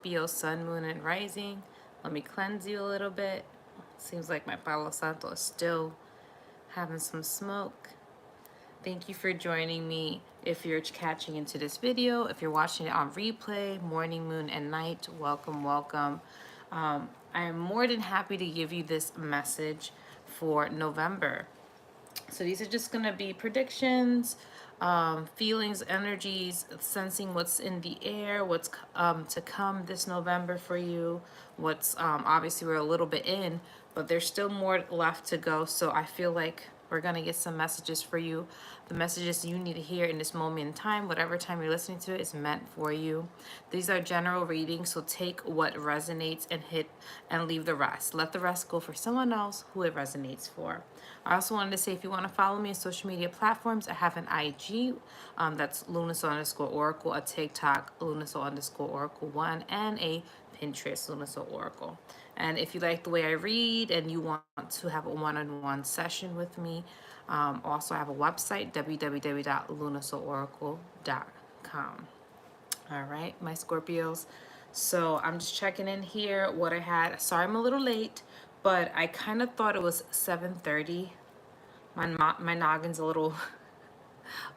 Scorpio, Sun, Moon, and Rising. Let me cleanse you a little bit. Seems like my Palo Santo is still having some smoke. Thank you for joining me. If you're catching into this video, if you're watching it on replay, morning, moon, and night, welcome, welcome. I am more than happy to give you this message for November. So these are just going to be predictions, feelings, energies, sensing what's in the air, what's to come this November for you. What's obviously we're a little bit in, but there's still more left to go. So I feel like we're going to get some messages for you. The messages you need to hear in this moment in time, whatever time you're listening to it, is meant for you. These are general readings, so take what resonates and hit and leave the rest. Let the rest go for someone else who it resonates for. I also wanted to say, if you want to follow me on social media platforms, I have an IG, that's Lunaso_Oracle, a TikTok, Lunaso_Oracle1, and a Pinterest, Lunaso_Oracle. And if you like the way I read and you want to have a one-on-one session with me, also I have a website, www.lunasooracle.com. All right, my Scorpios. So I'm just checking in here what I had. Sorry I'm a little late, but I kind of thought it was 7:30. My noggin's a little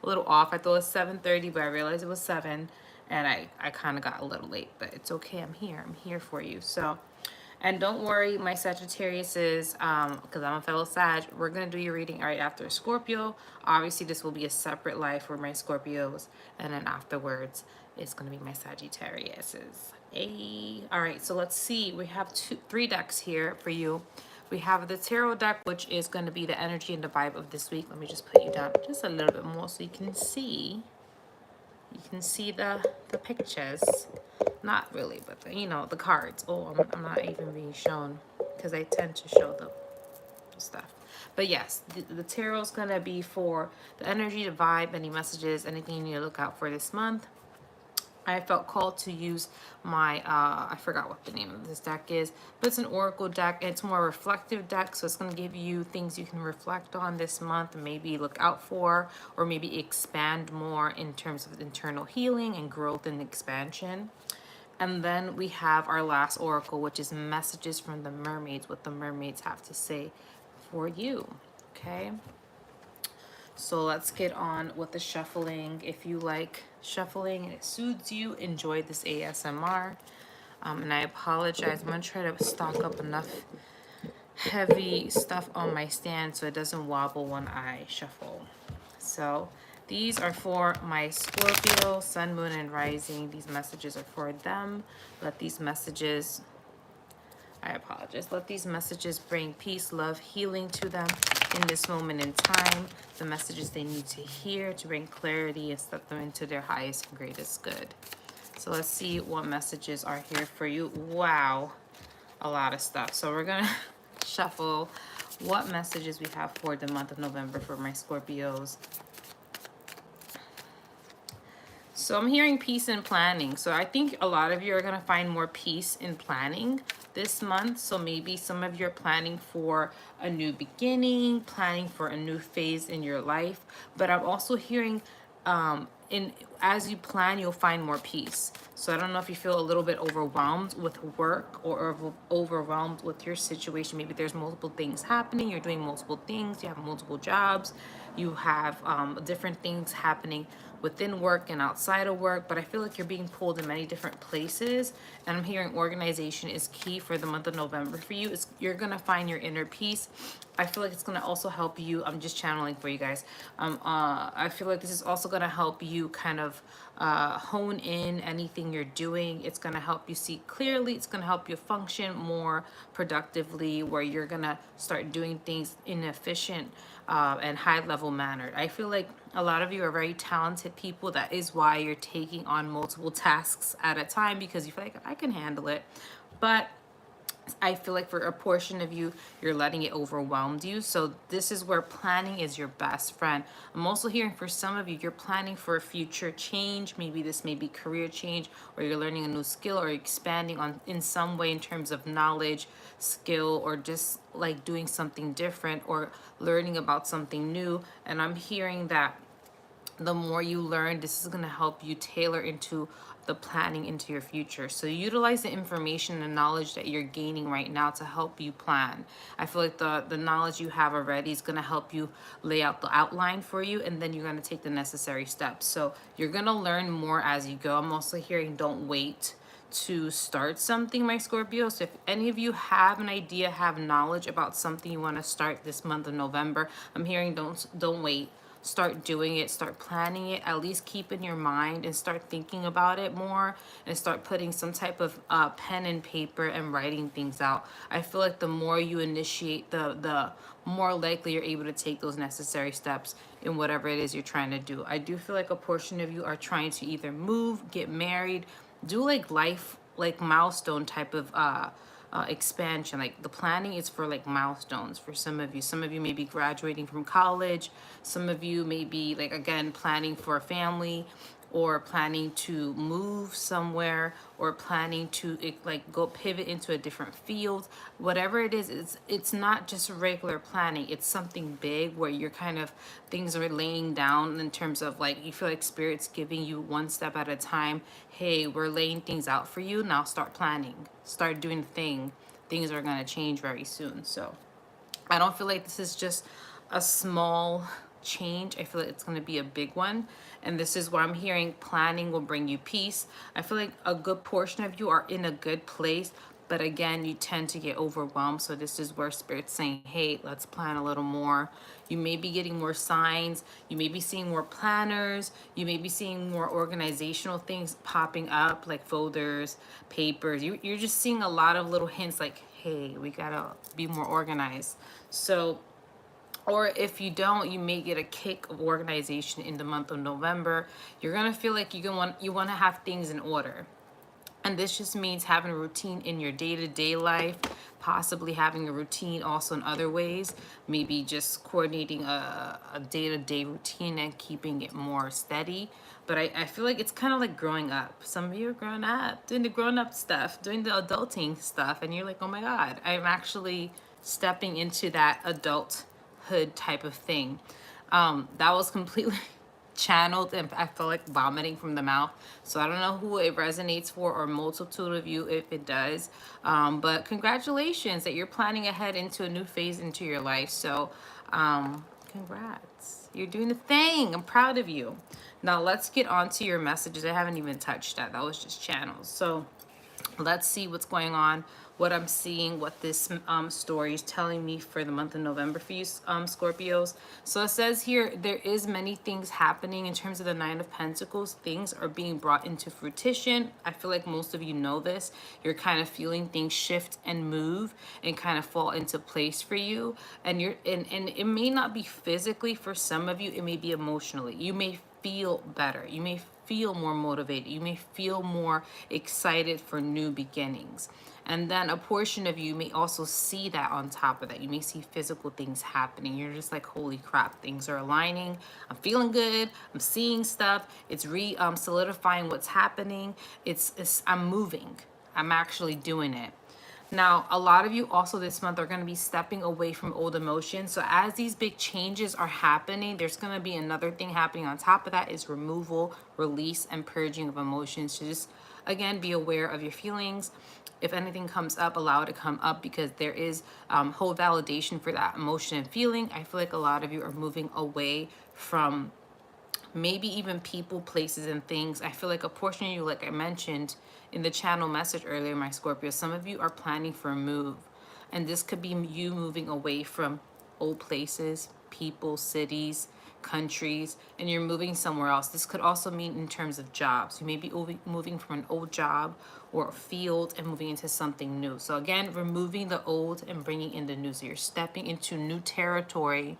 off. I thought it was 7:30, but I realized it was 7, and I kind of got a little late, but it's okay. I'm here for you. So, and don't worry, my Sagittarius is, because I'm a fellow Sag, we're going to do your reading right after Scorpio. Obviously, this will be a separate life for my Scorpios, and then afterwards, it's going to be my Sagittariuses. Hey. All right, so let's see. We have three decks here for you. We have the tarot deck, which is going to be the energy and the vibe of this week. Let me just put you down just a little bit more so you can see. You can see the pictures. Not really, but the cards. Oh, I'm not even being shown because I tend to show the stuff. But yes, the tarot is going to be for the energy, the vibe, any messages, anything you need to look out for this month. I felt called to use my, I forgot what the name of this deck is, but it's an oracle deck. It's more a reflective deck, so it's going to give you things you can reflect on this month and maybe look out for, or maybe expand more in terms of internal healing and growth and expansion. And then we have our last oracle, which is messages from the mermaids, what the mermaids have to say for you, okay? So let's get on with the shuffling. If you like shuffling and it soothes you, enjoy this ASMR. And I apologize. I'm going to try to stock up enough heavy stuff on my stand so it doesn't wobble when I shuffle. So these are for my Scorpio, Sun, Moon, and Rising. These messages are for them. Let these messages... I apologize. Let these messages bring peace, love, healing to them in this moment in time. The messages they need to hear to bring clarity and step them into their highest and greatest good. So let's see what messages are here for you. Wow, a lot of stuff. So we're going to shuffle what messages we have for the month of November for my Scorpios. So I'm hearing peace and planning. So I think a lot of you are going to find more peace in planning this month. So maybe some of you are planning for a new beginning, planning for a new phase in your life. But I'm also hearing as you plan, you'll find more peace. So I don't know if you feel a little bit overwhelmed with work or overwhelmed with your situation. Maybe there's multiple things happening. You're doing multiple things. You have multiple jobs. You have different things happening within work and outside of work, but I feel like you're being pulled in many different places. And I'm hearing organization is key for the month of November for you. You're gonna find your inner peace. I feel like it's gonna also help you. I'm just channeling for you guys. I feel like this is also gonna help you kind of hone in anything you're doing. It's gonna help you see clearly. It's gonna help you function more productively, where you're gonna start doing things in an efficient and high level manner. I feel like a lot of you are very talented people. That is why you're taking on multiple tasks at a time, because you feel like I can handle it. But I feel like for a portion of you, you're letting it overwhelm you. So this is where planning is your best friend. I'm also hearing for some of you, you're planning for a future change. Maybe this may be career change, or you're learning a new skill, or expanding on in some way in terms of knowledge, skill, or just like doing something different or learning about something new. And I'm hearing that the more you learn, this is going to help you tailor into the planning into your future. So utilize the information and knowledge that you're gaining right now to help you plan. I feel like the knowledge you have already is going to help you lay out the outline for you, and then you're going to take the necessary steps. So you're going to learn more as you go. I'm also hearing don't wait to start something, my Scorpio. So if any of you have an idea, have knowledge about something you want to start this month of November, I'm hearing don't wait. Start doing it, start planning it, at least keep in your mind and start thinking about it more, and start putting some type of pen and paper and writing things out. I feel like the more you initiate, the more likely you're able to take those necessary steps in whatever it is you're trying to do. I do feel like a portion of you are trying to either move, get married, do like life, like milestone type of expansion. Like the planning is for like milestones for some of you. Some of you may be graduating from college. Some of you may be like, again, planning for a family, or planning to move somewhere, or planning to like go pivot into a different field. Whatever it is, it's not just regular planning. It's something big where you're kind of, things are laying down in terms of like, you feel like spirit's giving you one step at a time. Hey, we're laying things out for you. Now start planning, start doing the thing. Things are going to change very soon. So I don't feel like this is just a small change. I feel like it's going to be a big one. And this is why I'm hearing planning will bring you peace. I feel like a good portion of you are in a good place, but again, you tend to get overwhelmed. So this is where Spirit's saying, hey, let's plan a little more. You may be getting more signs. You may be seeing more planners. You may be seeing more organizational things popping up, like folders, papers. You're just seeing a lot of little hints like, hey, we gotta be more organized. So, or if you don't, you may get a kick of organization in the month of November. You're gonna feel like you want to have things in order. And this just means having a routine in your day-to-day life, possibly having a routine also in other ways, maybe just coordinating a day-to-day routine and keeping it more steady. But I feel like it's kind of like growing up. Some of you are growing up, doing the grown-up stuff, doing the adulting stuff, and you're like, oh my God, I'm actually stepping into that adulthood type of thing. That was completely channeled, and I felt like vomiting from the mouth. So I don't know who it resonates for, or multitude of you if it does. But congratulations that you're planning ahead into a new phase into your life. So congrats. You're doing the thing. I'm proud of you. Now let's get on to your messages. I haven't even touched that. That was just channels. So let's see what's going on, what I'm seeing, what this story is telling me for the month of November for you, Scorpios. So it says here, there is many things happening in terms of the Nine of Pentacles. Things are being brought into fruition. I feel like most of you know this. You're kind of feeling things shift and move and kind of fall into place for you. And it may not be physically for some of you. It may be emotionally. You may feel better. You may feel more motivated. You may feel more excited for new beginnings. And then a portion of you may also see that on top of that. You may see physical things happening. You're just like, holy crap, things are aligning. I'm feeling good. I'm seeing stuff. It's solidifying what's happening. I'm moving. I'm actually doing it. Now, a lot of you also this month are going to be stepping away from old emotions. So as these big changes are happening, there's going to be another thing happening on top of that, is removal, release, and purging of emotions. So just, again, be aware of your feelings. If anything comes up, allow it to come up, because there is whole validation for that emotion and feeling. I feel like a lot of you are moving away from maybe even people, places, and things. I feel like a portion of you, like I mentioned in the channel message earlier, my Scorpio, some of you are planning for a move. And this could be you moving away from old places, people, cities, countries, and you're moving somewhere else. This could also mean in terms of jobs. You may be moving from an old job or a field and moving into something new. So again, removing the old and bringing in the new. So you're stepping into new territory,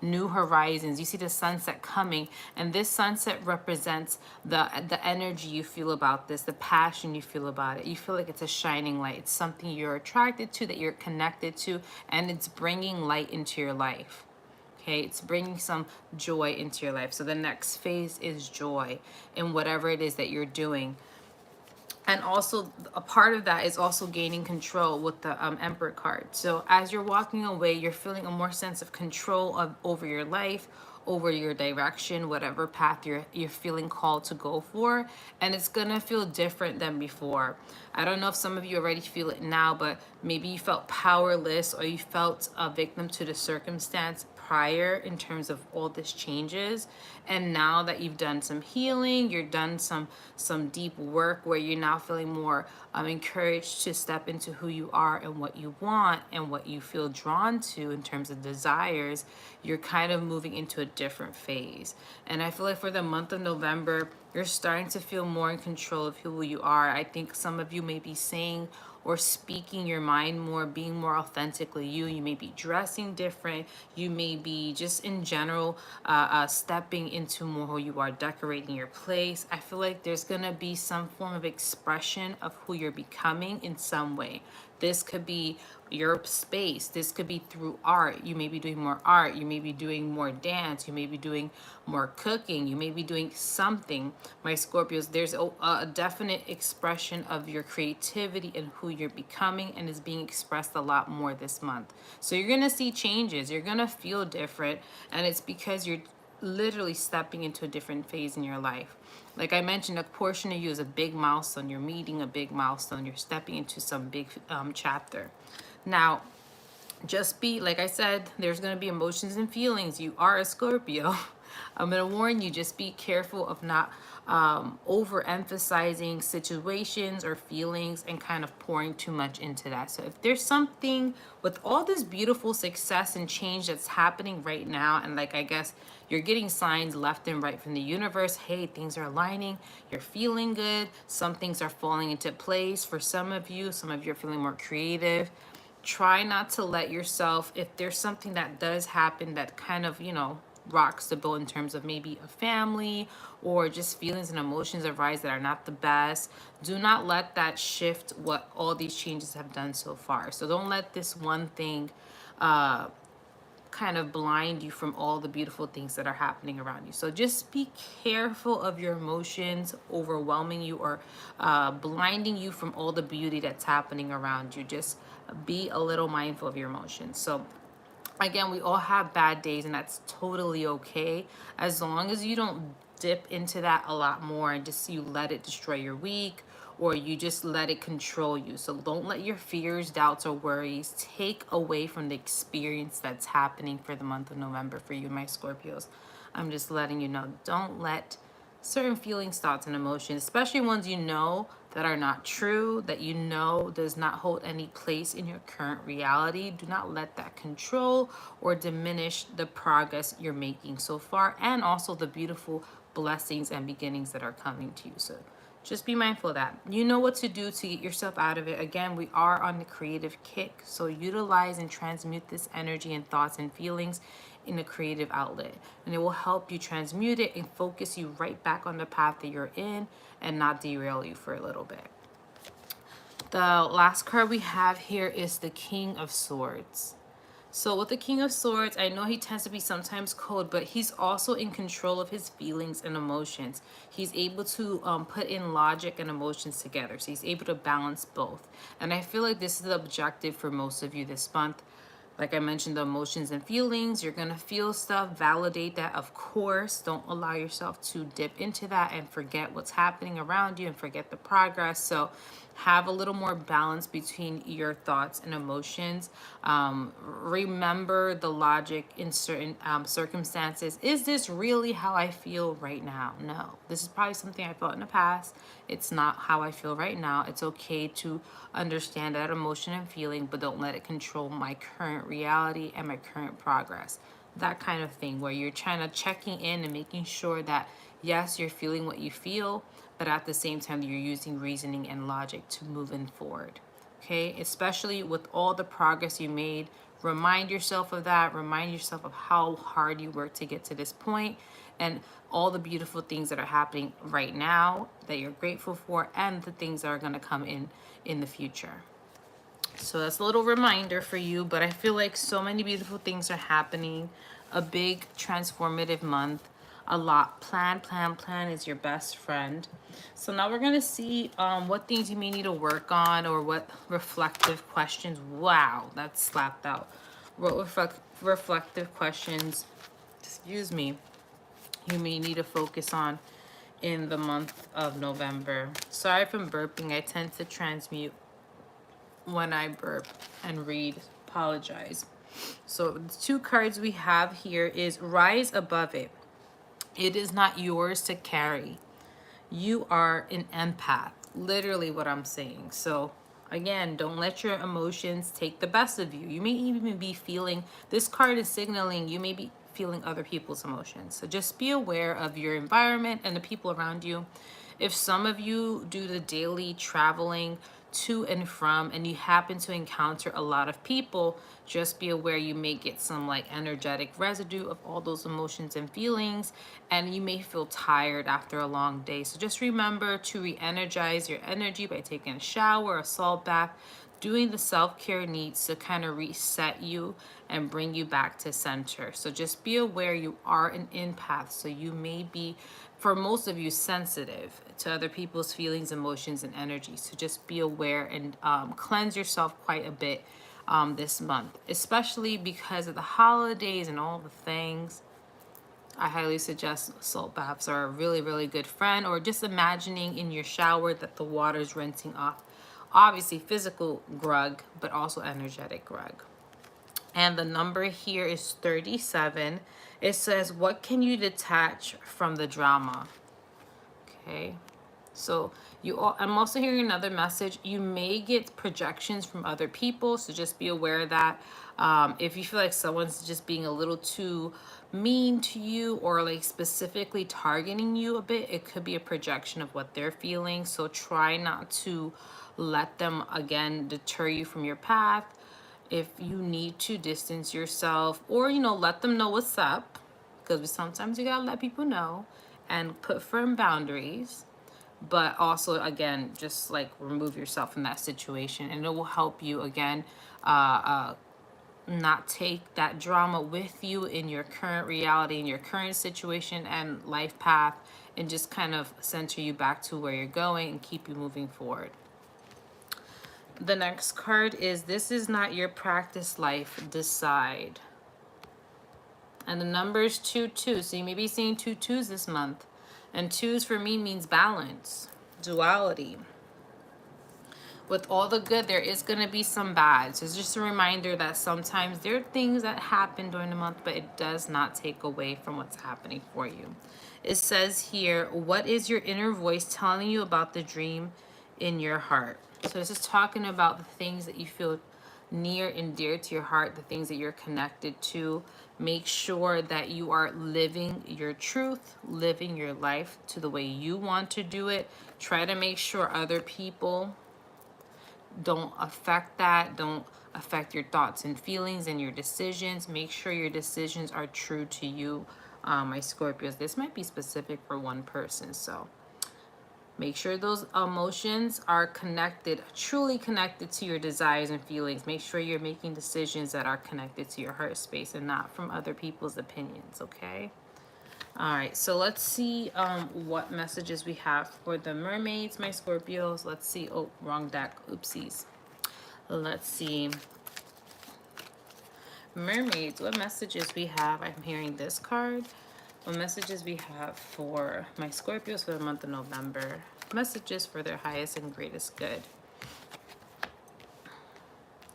new horizons. You see the sunset coming, and this sunset represents the energy you feel about this, the passion you feel about it. You feel like it's a shining light. It's something you're attracted to, that you're connected to, and it's bringing light into your life. Okay, it's bringing some joy into your life. So the next phase is joy in whatever it is that you're doing. And also a part of that is also gaining control with the Emperor card. So as you're walking away, you're feeling a more sense of control over your life, over your direction, whatever path you're feeling called to go for, and it's gonna feel different than before. I don't know if some of you already feel it now, but maybe you felt powerless or you felt a victim to the circumstance prior in terms of all this changes, and now that you've done some healing, you're done some deep work where you're now feeling more encouraged to step into who you are and what you want and what you feel drawn to in terms of desires. You're kind of moving into a different phase, and I feel like for the month of November, you're starting to feel more in control of who you are. I think some of you may be saying or speaking your mind more, being more authentically you. You may be dressing different. You may be just in general stepping into more who you are, decorating your place. I feel like there's gonna be some form of expression of who you're becoming in some way. This could be your space. This could be through art. You may be doing more art. You may be doing more dance. You may be doing more cooking. You may be doing something. My Scorpios, there's a definite expression of your creativity and who you're becoming, and is being expressed a lot more this month. So you're going to see changes. You're going to feel different, and it's because you're literally stepping into a different phase in your life. Like I mentioned, a portion of you is a big milestone. You're meeting a big milestone. You're stepping into some big chapter. Now, just be, like I said, there's going to be emotions and feelings. You are a Scorpio. I'm going to warn you, just be careful of not overemphasizing situations or feelings and kind of pouring too much into that. So if there's something with all this beautiful success and change that's happening right now, and like I guess you're getting signs left and right from the universe, hey, things are aligning, you're feeling good, some things are falling into place. For some of you are feeling more creative. Try not to let yourself, if there's something that does happen that kind of, rocks the boat in terms of maybe a family or just feelings and emotions arise that are not the best, do not let that shift what all these changes have done so far. So don't let this one thing kind of blind you from all the beautiful things that are happening around you. So just be careful of your emotions overwhelming you or blinding you from all the beauty that's happening around you. Just be a little mindful of your emotions. So again, we all have bad days, and that's totally okay, as long as you don't dip into that a lot more and just you let it destroy your week, or you just let it control you. So don't let your fears, doubts, or worries take away from the experience that's happening for the month of November for you, my Scorpios. I'm just letting you know, don't let certain feelings, thoughts, and emotions, especially ones you know that are not true, that you know does not hold any place in your current reality. Do not let that control or diminish the progress you're making so far, and also the beautiful blessings and beginnings that are coming to you. So just be mindful of that. You know what to do to get yourself out of it. Again, we are on the creative kick, so utilize and transmute this energy and thoughts and feelings in a creative outlet, and it will help you transmute it and focus you right back on the path that you're in and not derail you for a little bit. The last card we have here is the King of Swords. So with the King of Swords, I know he tends to be sometimes cold, but he's also in control of his feelings and emotions. He's able to put in logic and emotions together. So he's able to balance both. And I feel like this is the objective for most of you this month. Like I mentioned, the emotions and feelings, you're going to feel stuff, validate that, of course. Don't allow yourself to dip into that and forget what's happening around you and forget the progress. So have a little more balance between your thoughts and emotions. Remember the logic in certain circumstances. Is this really how I feel right now? No. This is probably something I felt in the past. It's not how I feel right now. It's okay to understand that emotion and feeling, but don't let it control my current reality and my current progress. That kind of thing, where you're trying to checking in and making sure that, yes, you're feeling what you feel, but at the same time, you're using reasoning and logic to moving forward. Okay, especially with all the progress you made, remind yourself of that. Remind yourself of how hard you worked to get to this point, and all the beautiful things that are happening right now that you're grateful for, and the things that are going to come in the future. So that's a little reminder for you, but I feel like so many beautiful things are happening. A big transformative month. A lot. Plan is your best friend. So now we're going to see what things you may need to work on, or what reflective questions. Wow, that's slapped out. What reflective questions excuse me, you may need to focus on in the month of November. Sorry if I'm burping. I tend to transmute when I burp and read. Apologize. So the two cards we have here is rise above it. It is not yours to carry. You are an empath. Literally what I'm saying. So again, don't let your emotions take the best of you. You may even be feeling, this card is signaling you may be feeling other people's emotions. So just be aware of your environment and the people around you. If some of you do the daily traveling to and from and you happen to encounter a lot of people, just be aware you may get some like energetic residue of all those emotions and feelings, and you may feel tired after a long day. So just remember to re-energize your energy by taking a shower, a salt bath, doing the self-care needs to kind of reset you and bring you back to center. So just be aware you are an empath. So you may be, for most of you, sensitive to other people's feelings, emotions, and energy. So just be aware and cleanse yourself quite a bit this month, especially because of the holidays and all the things. I highly suggest salt baths are a really, really good friend, or just imagining in your shower that the water is rinsing off. Obviously physical grug, but also energetic grug. And the number here is 37. It says, what can you detach from the drama? Okay. So I'm also hearing another message. You may get projections from other people, so just be aware of that. If you feel like someone's just being a little too mean to you or like specifically targeting you a bit, it could be a projection of what they're feeling. So try not to let them, again, deter you from your path. If you need to distance yourself, or, you know, let them know what's up, because sometimes you gotta let people know and put firm boundaries. But also, again, just like remove yourself from that situation, and it will help you again not take that drama with you in your current reality, in your current situation and life path, and just kind of center you back to where you're going and keep you moving forward. The next card is, this is not your practice life, decide. And the number is 2-2. So you may be seeing 2-2s this month. And 2s for me means balance, duality. With all the good, there is going to be some bad. So it's just a reminder that sometimes there are things that happen during the month, but it does not take away from what's happening for you. It says here, what is your inner voice telling you about the dream in your heart? So this is talking about the things that you feel near and dear to your heart, the things that you're connected to. Make sure that you are living your truth, living your life to the way you want to do it. Try to make sure other people don't affect that, don't affect your thoughts and feelings and your decisions. Make sure your decisions are true to you, my Scorpios. This might be specific for one person, so make sure those emotions are connected, truly connected to your desires and feelings. Make sure you're making decisions that are connected to your heart space and not from other people's opinions, okay? All right, so let's see what messages we have for the mermaids, my Scorpios. Let's see. Oh, wrong deck. Oopsies. Let's see. Mermaids, what messages we have? I'm hearing this card. What messages we have for my Scorpios for the month of November? Messages for their highest and greatest good.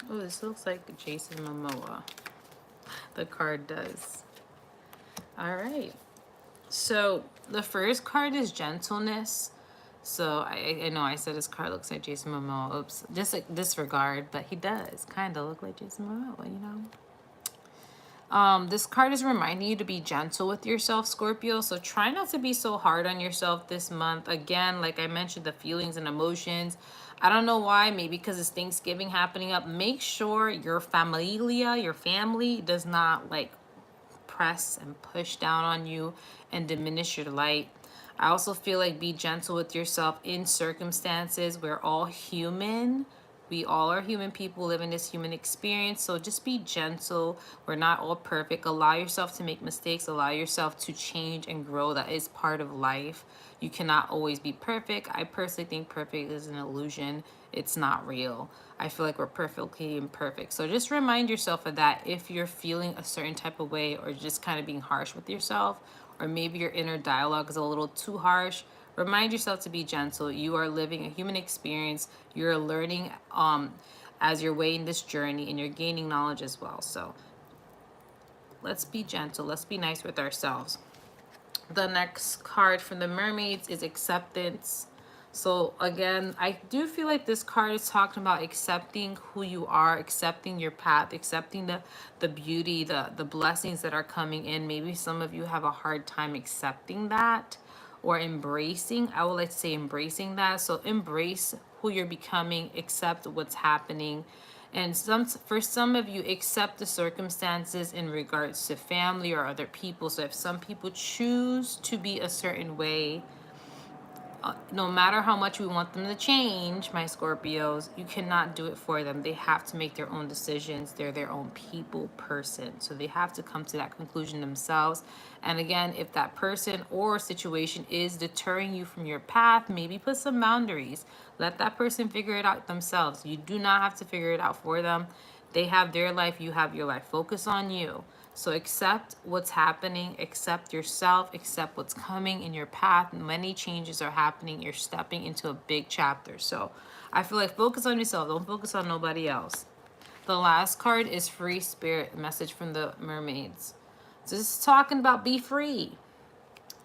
Oh, this looks like Jason Momoa. The card does. All right. So the first card is gentleness. So I know I said his card looks like Jason Momoa. Oops, disregard, but he does kind of look like Jason Momoa, you know. This card is reminding you to be gentle with yourself, Scorpio. So try not to be so hard on yourself this month. Again, like I mentioned, the feelings and emotions. I don't know why, maybe because it's Thanksgiving happening up. Make sure your familia, your family, does not like press and push down on you and diminish your light. I also feel like be gentle with yourself in circumstances. We're all human. We all are human people living this human experience. So just be gentle. We're not all perfect. Allow yourself to make mistakes. Allow yourself to change and grow. That is part of life. You cannot always be perfect. I personally think perfect is an illusion. it's not real. I feel like we're perfectly imperfect. So just remind yourself of that if you're feeling a certain type of way, or just kind of being harsh with yourself, or maybe your inner dialogue is a little too harsh. Remind yourself to be gentle. You are living a human experience. You're learning as you're weighing this journey, and you're gaining knowledge as well. So let's be gentle. Let's be nice with ourselves. The next card from the mermaids is acceptance. So again, I do feel like this card is talking about accepting who you are, accepting your path, accepting the beauty, the blessings that are coming in. Maybe some of you have a hard time accepting that, or embracing. I would like to say embracing that. So embrace who you're becoming, accept what's happening. And for some of you, accept the circumstances in regards to family or other people. So if some people choose to be a certain way, no matter how much we want them to change, my Scorpios, you cannot do it for them. They have to make their own decisions. They're their own people person. So they have to come to that conclusion themselves. And again, if that person or situation is deterring you from your path, maybe put some boundaries. Let that person figure it out themselves. You do not have to figure it out for them. They have their life, you have your life. Focus on you. So accept what's happening, accept yourself, accept what's coming in your path. Many changes are happening. You're stepping into a big chapter. So I feel like focus on yourself. Don't focus on nobody else. The last card is free spirit, message from the mermaids. So this is talking about be free.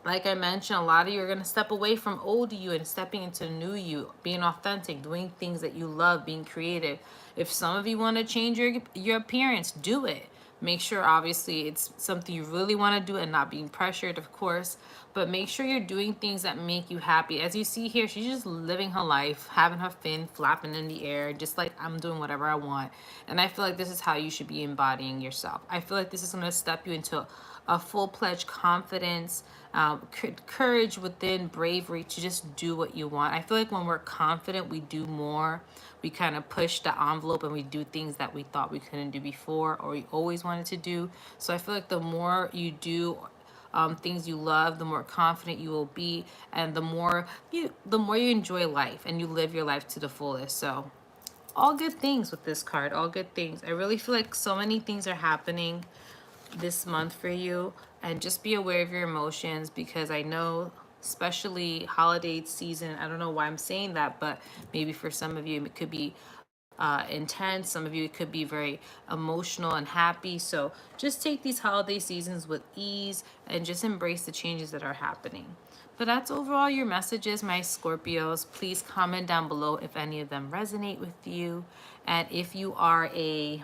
Like I mentioned, a lot of you are going to step away from old you and stepping into new you, being authentic, doing things that you love, being creative. If some of you want to change your appearance, do it. Make sure, obviously, it's something you really want to do and not being pressured, of course. But make sure you're doing things that make you happy. As you see here, she's just living her life, having her fin flapping in the air, just like I'm doing whatever I want. And I feel like this is how you should be embodying yourself. I feel like this is going to step you into a full-fledged confidence, courage within, bravery to just do what you want. I feel like when we're confident, we do more. We kind of push the envelope and we do things that we thought we couldn't do before, or we always wanted to do. So I feel like the more you do things you love, the more confident you will be, and the more you enjoy life and you live your life to the fullest. So all good things with this card, all good things. I really feel like so many things are happening this month for you, and just be aware of your emotions, because I know, especially holiday season, I don't know why I'm saying that, but maybe for some of you it could be intense. Some of you it could be very emotional and happy. So just take these holiday seasons with ease and just embrace the changes that are happening. But that's overall your messages, my Scorpios. Please comment down below if any of them resonate with you, and if you are a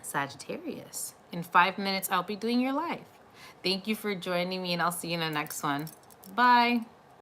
Sagittarius. In 5 minutes, I'll be doing your life. Thank you for joining me, and I'll see you in the next one. Bye.